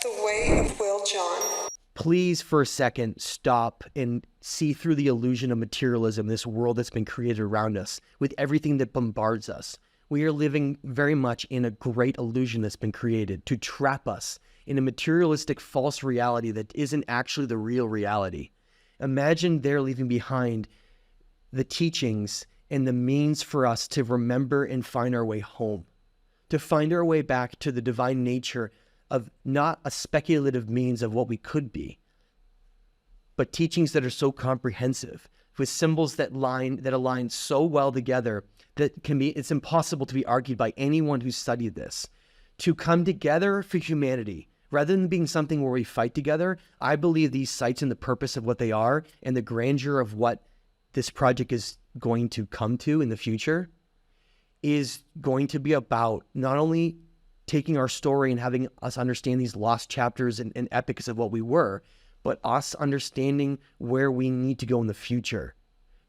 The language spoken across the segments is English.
The Way of Will John. Please, for a second, stop and see through the illusion of materialism, this world that's been created around us, with everything that bombards us. We are living very much in a great illusion that's been created to trap us in a materialistic false reality that isn't actually the real reality. Imagine they're leaving behind the teachings and the means for us to remember and find our way home, to find our way back to the divine nature of not a speculative means of what we could be, but teachings that are so comprehensive, with symbols that align so well together that it's impossible to be argued by anyone who's studied this. To come together for humanity, rather than being something where we fight together, I believe these sites and the purpose of what they are and the grandeur of what this project is going to come to in the future is going to be about not only taking our story and having us understand these lost chapters and epics of what we were, but us understanding where we need to go in the future.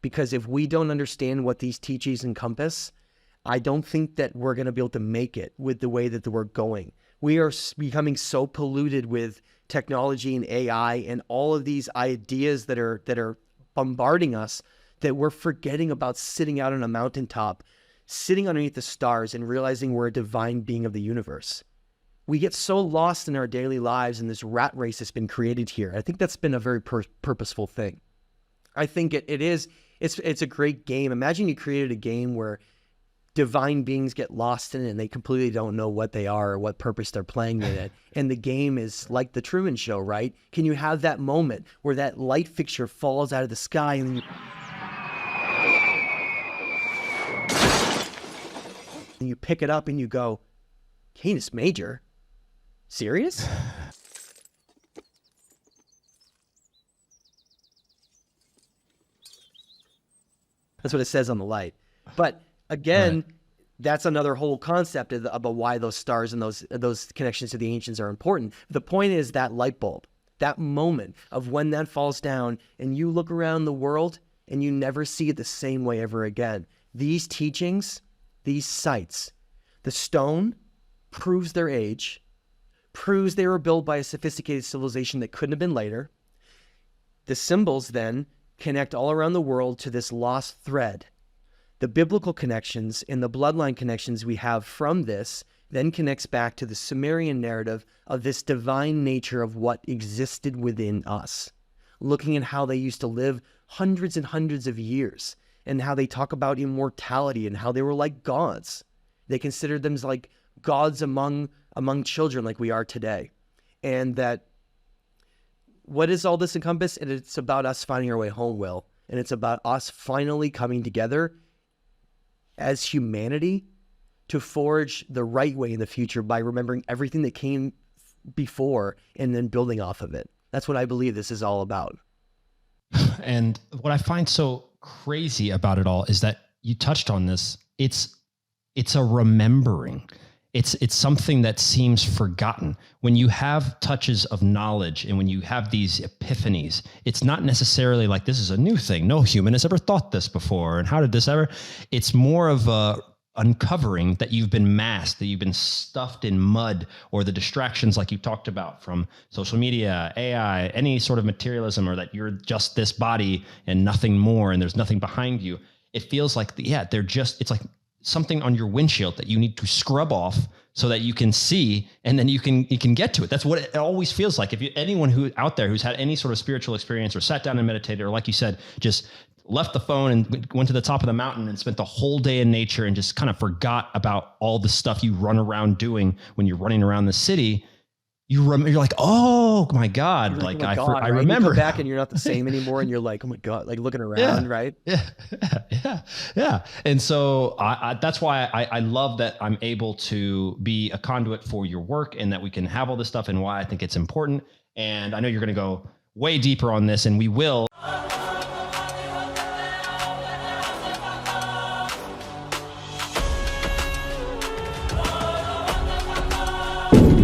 Because if we don't understand what these teachings encompass, I don't think that we're going to be able to make it with the way that we're going. We are becoming so polluted with technology and AI and all of these ideas that are bombarding us that we're forgetting about sitting out on a mountaintop, sitting underneath the stars and realizing we're a divine being of the universe. We get so lost in our daily lives in this rat race that's been created here. I think that's been a very purposeful thing. I think it's a great game. Imagine you created a game where divine beings get lost in it and they completely don't know what they are or what purpose they're playing in it. And the game is like the Truman Show, right? Can you have that moment where that light fixture falls out of the sky and you pick it up and you go, Canis Major? Serious? That's what it says on the light. But again, right. That's another whole concept about why those stars and those connections to the ancients are important. The point is that light bulb, that moment of when that falls down and you look around the world and you never see it the same way ever again. These teachings, these sites, the stone proves their age, proves they were built by a sophisticated civilization that couldn't have been later. The symbols then connect all around the world to this lost thread. The biblical connections and the bloodline connections we have from this then connects back to the Sumerian narrative of this divine nature of what existed within us, looking at how they used to live hundreds and hundreds of years and how they talk about immortality and how they were like gods. They considered them as like gods among children like we are today. And that what does all this encompass? And it's about us finding our way home, Will. And it's about us finally coming together as humanity to forge the right way in the future by remembering everything that came before and then building off of it. That's what I believe this is all about. And what I find so crazy about it all is that you touched on this. It's a remembering. It's something that seems forgotten. When you have touches of knowledge and when you have these epiphanies, it's not necessarily like this is a new thing. No human has ever thought this before. And how did this ever? It's more of a uncovering that you've been masked, that you've been stuffed in mud, or the distractions like you talked about from social media, AI, any sort of materialism, or that you're just this body and nothing more and there's nothing behind you. It feels like, it's like something on your windshield that you need to scrub off so that you can see, and then you can get to it. That's what it always feels like. If anyone who out there who's had any sort of spiritual experience or sat down and meditated, or like you said, just left the phone and went to the top of the mountain and spent the whole day in nature and just kind of forgot about all the stuff you run around doing when you're running around the city, you're like, oh my God. Like, oh my God, I remember. You come back and you're not the same anymore. And you're like, oh my God, like looking around, right? Yeah. And so that's why I love that I'm able to be a conduit for your work and that we can have all this stuff, and why I think it's important. And I know you're going to go way deeper on this, and we will.